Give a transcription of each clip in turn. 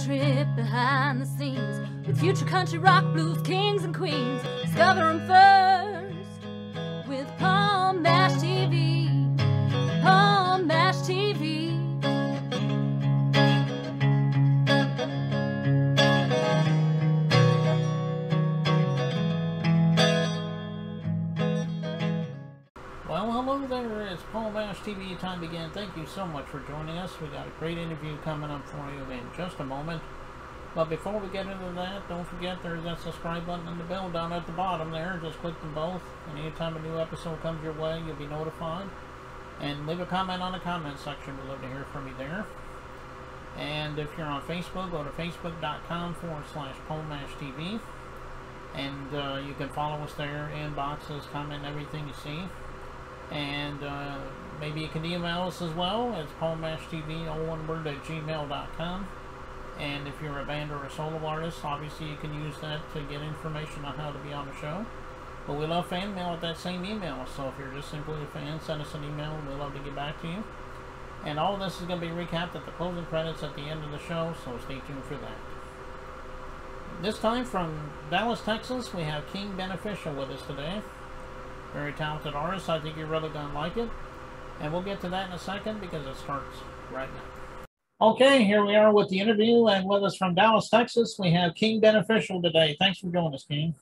trip behind the scenes with future country rock blues kings and queens. Discover them first with Paul Mash TV. Paul Mash TV. Well, hello there, it's Paul Mash TV time again. Thank you so much for joining us. We got a great interview coming up for you in just a moment. But before we get into that, don't forget there's that subscribe button and the bell down at the bottom there. Just click them both, and anytime a new episode comes your way, you'll be notified. And leave a comment on the comment section. We'd love to hear from you there. And if you're on Facebook, go to facebook.com/PaulMashTV. And you can follow us there, inboxes, comment everything you see. And maybe you can email us as well. It's PaulMashTV, all one word, at gmail.com. And if you're a band or a solo artist, obviously you can use that to get information on how to be on the show. But we love fan mail at that same email. So if you're just simply a fan, send us an email and we'd love to get back to you. And all of this is going to be recapped at the closing credits at the end of the show, so stay tuned for that. This time from Dallas, Texas, we have King Beneficial with us today. Very talented artist. I think you're really going to like it. And we'll get to that in a second because it starts right now. Okay, here we are with the interview, and with us from Dallas, Texas, we have King Beneficial today. Thanks for joining us, King.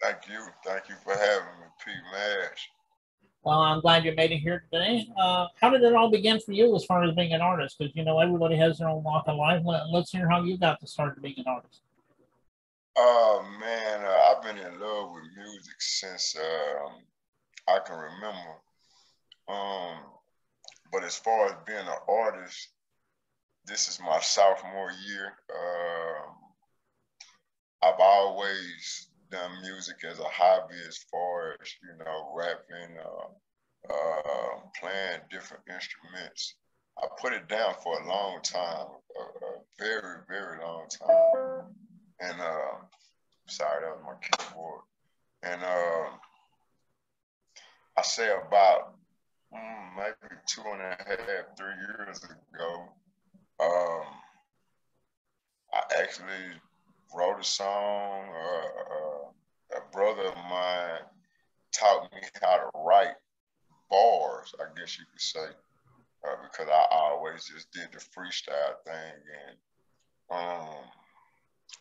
Thank you. Thank you for having me, P. Mash. Well, I'm glad you made it here today. How did it all begin for you as far as being an artist? Because, you know, everybody has their own walk of life. Let's hear how you got to start being an artist. Oh, man, I've been in love with music since I can remember. But as far as being an artist, this is my sophomore year. I've always done music as a hobby as far as, you know, rapping, playing different instruments. I put it down for a long time, a very, very long time. And, sorry, that was my keyboard. And I say about maybe 2.5, 3 years ago, I actually wrote a song. A brother of mine taught me how to write bars, I guess you could say, because I always just did the freestyle thing. And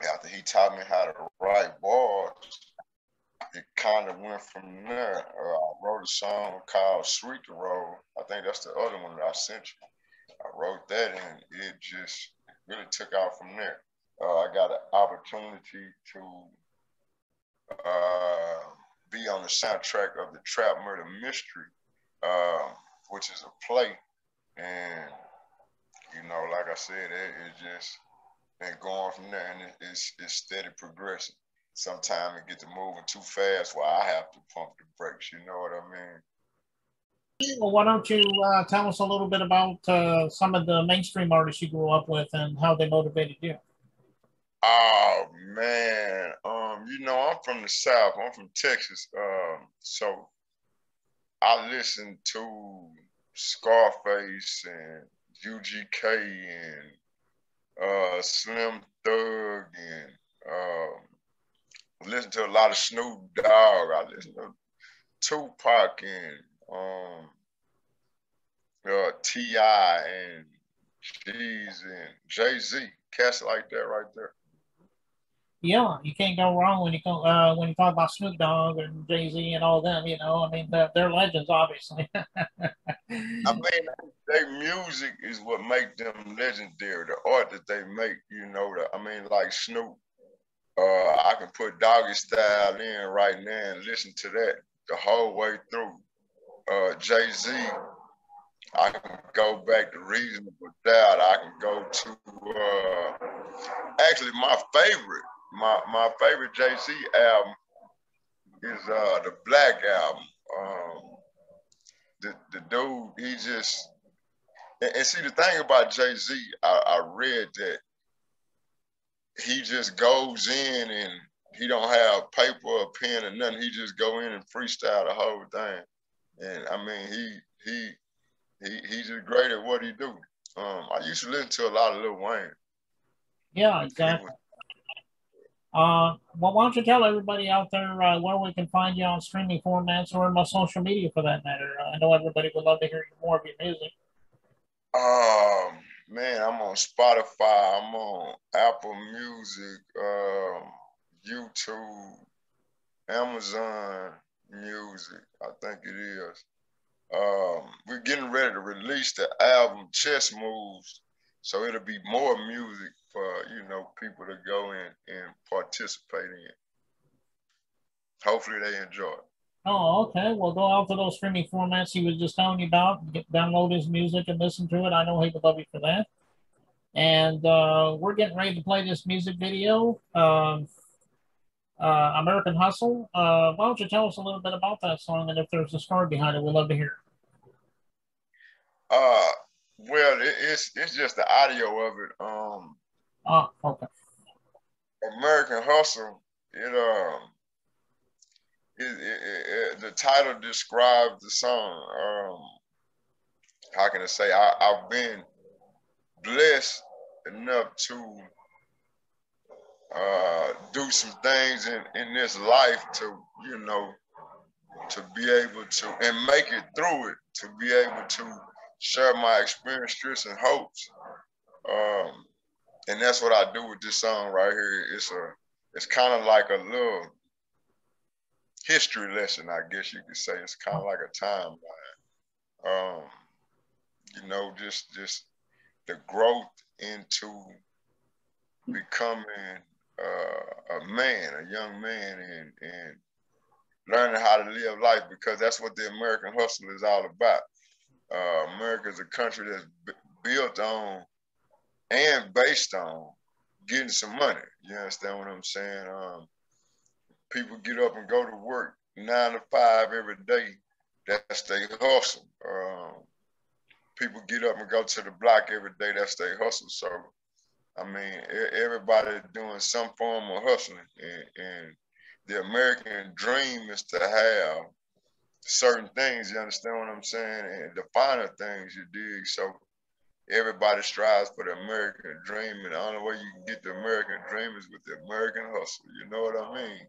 after he taught me how to write bars, it kind of went from there. I wrote a song called Sweet to Roll. I think that's the other one that I sent you. I wrote that and it just really took off from there. I got an opportunity to be on the soundtrack of the Trap Murder Mystery, which is a play. And, you know, like I said, it just been going from there, and it's steady progressing. Sometimes it gets to moving too fast where I have to pump the brakes, you know what I mean? Well, why don't you tell us a little bit about some of the mainstream artists you grew up with and how they motivated you? Oh, man. You know, I'm from the South. I'm from Texas. So I listened to Scarface and UGK and Slim Thug and listened to a lot of Snoop Dogg. I listened to Tupac and T.I. and Jeez and Jay-Z. Cats like that right there. Yeah, you can't go wrong when you talk about Snoop Dogg and Jay-Z and all them. You know, I mean, they're legends, obviously. I mean, their music is what make them legendary. The art that they make, you know. I mean, like Snoop, I can put Doggy Style in right now and listen to that the whole way through. Jay-Z, I can go back to Reasonable Doubt. I can go to actually my favorite Jay-Z album is the Black Album. The dude, he just, and see the thing about Jay-Z, I read that he just goes in and he don't have paper or pen or nothing. He just go in and freestyle the whole thing. And I mean, he's just great at what he do. I used to listen to a lot of Lil Wayne. Yeah, exactly. Well, why don't you tell everybody out there where we can find you on streaming formats or on social media for that matter? I know everybody would love to hear more of your music. Man, I'm on Spotify. I'm on Apple Music, YouTube, Amazon Music. I think it is. We're getting ready to release the album Chess Moves, so it'll be more music for people to go in and participate in. Hopefully they enjoy it. Oh, okay. Well, go out to those streaming formats he was just telling you about, download his music and listen to it. I know he would love you for that. And we're getting ready to play this music video, American Hustle. Why don't you tell us a little bit about that song, and if there's a story behind it, we'd love to hear it. Well, it's just the audio of it. Okay. American Hustle. The title describes the song. How can I say? I've been blessed enough to do some things in this life to be able to and make it through it, to be able to share my experience, stress, and hopes. And that's what I do with this song right here. It's kind of like a little history lesson, I guess you could say. It's kind of like a timeline. Just the growth into becoming a young man, and learning how to live life, because that's what the American hustle is all about. America is a country that's built on and based on getting some money. You understand what I'm saying? People get up and go to work 9 to 5 every day. That's their hustle. People get up and go to the block every day. That's their hustle. So, I mean, everybody doing some form of hustling. And the American dream is to have certain things, you understand what I'm saying? And the finer things, you dig. So everybody strives for the American dream. And the only way you can get the American dream is with the American hustle. You know what I mean?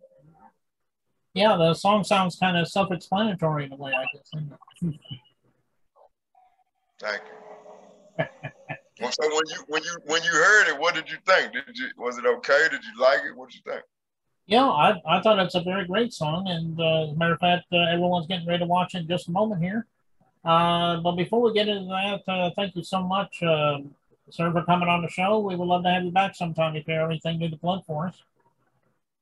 Yeah, the song sounds kind of self-explanatory in a way, I guess. Thank you. So when you heard it, what did you think? Was it okay? Did you like it? What did you think? Yeah, I thought it's a very great song, and as a matter of fact, everyone's getting ready to watch it in just a moment here. But before we get into that, thank you so much, sir, for coming on the show. We would love to have you back sometime if you have anything new to plug for us.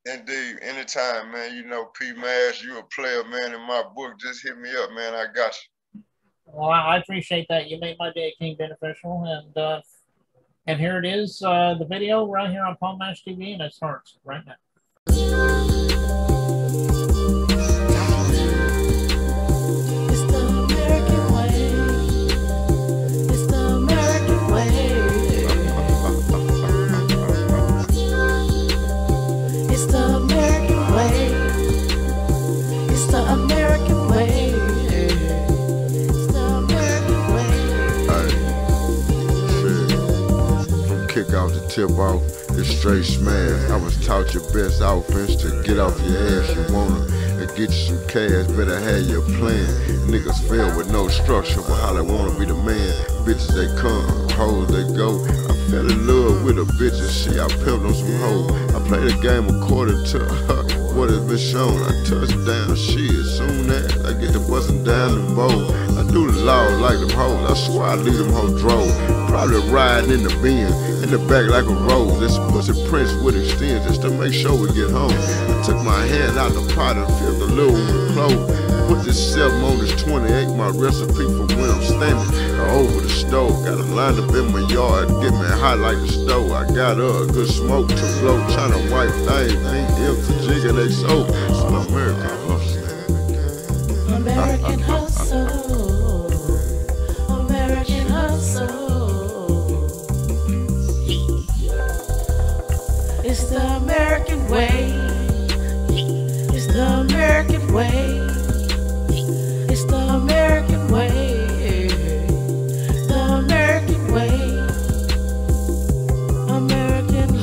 Indeed, anytime, man. P. Mash, you a player, man, in my book. Just hit me up, man. I got you. Well, I appreciate that. You made my day, King Beneficial, and here it is, the video right here on Paul Mash TV, and it starts right now. Kick off the tip off, it's straight smash. I was taught your best offense to get off your ass. You wanna and get you some cash, better have your plan. Niggas fail with no structure, but how they wanna be the man. Bitches they come, hoes they go. I fell in love with a bitch and shit, I pimped on some hoes. I play the game according to what has been shown. I touch down shit, soon as I get to bustin' down the bowl. I do the law like them hoes, I swear I leave them hoes drove. Probably riding in the bin, in the back like a rose. This pussy prince would extend just to make sure we get home. I took my hand out the pot and filled the little one clothes. Put this 7 on this 28, my recipe for when I'm standing over the stove. Got a line up in my yard, get me hot like the stove. I got a good smoke to blow, tryna wipe things, empty jig and they soap. So American hustle. American hustle. American hustle. It's the American way. It's the American way. It's the American way. The American way. American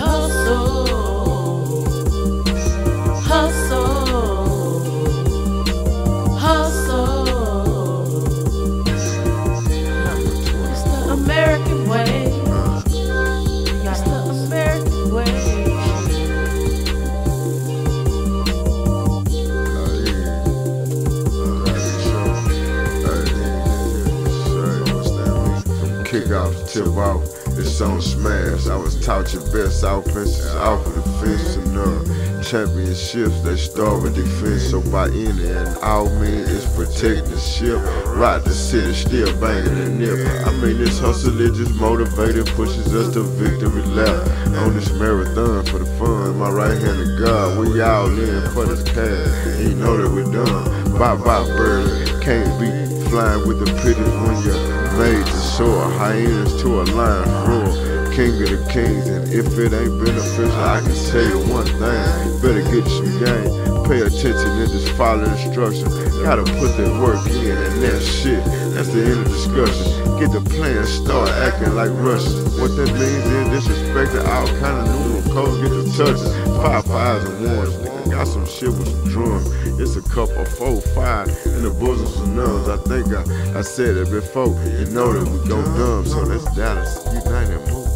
kick off, tip off. It's on smash. I was taught your best offenses off of the fence and championships. They start with defense. So by any and all means, it's protect the ship. Ride the city, still banging the nip. I mean, this hustle is just motivated, pushes us to victory lap. On this marathon for the fun, my right hand of God. We all in for this cash. And you know that we're done. Bye bye, bird. Can't be flying with the pretties when you're made to soar. Hyenas to a lion roar. King of the kings, and if it ain't beneficial, I can tell you one thing. Better get some game. Pay attention and just follow instructions. Gotta put that work in, and that shit, that's the end of discussion. Get the plan, start acting like Russians. What that means is disrespecting all kind of numeral codes. Get the touches, 5 5s and 1s. Nigga got some shit with some drums. It's a couple 4, 5 in the bosoms of nuns. I think I said it before. You know that we go dumb, so let's Dallas United move.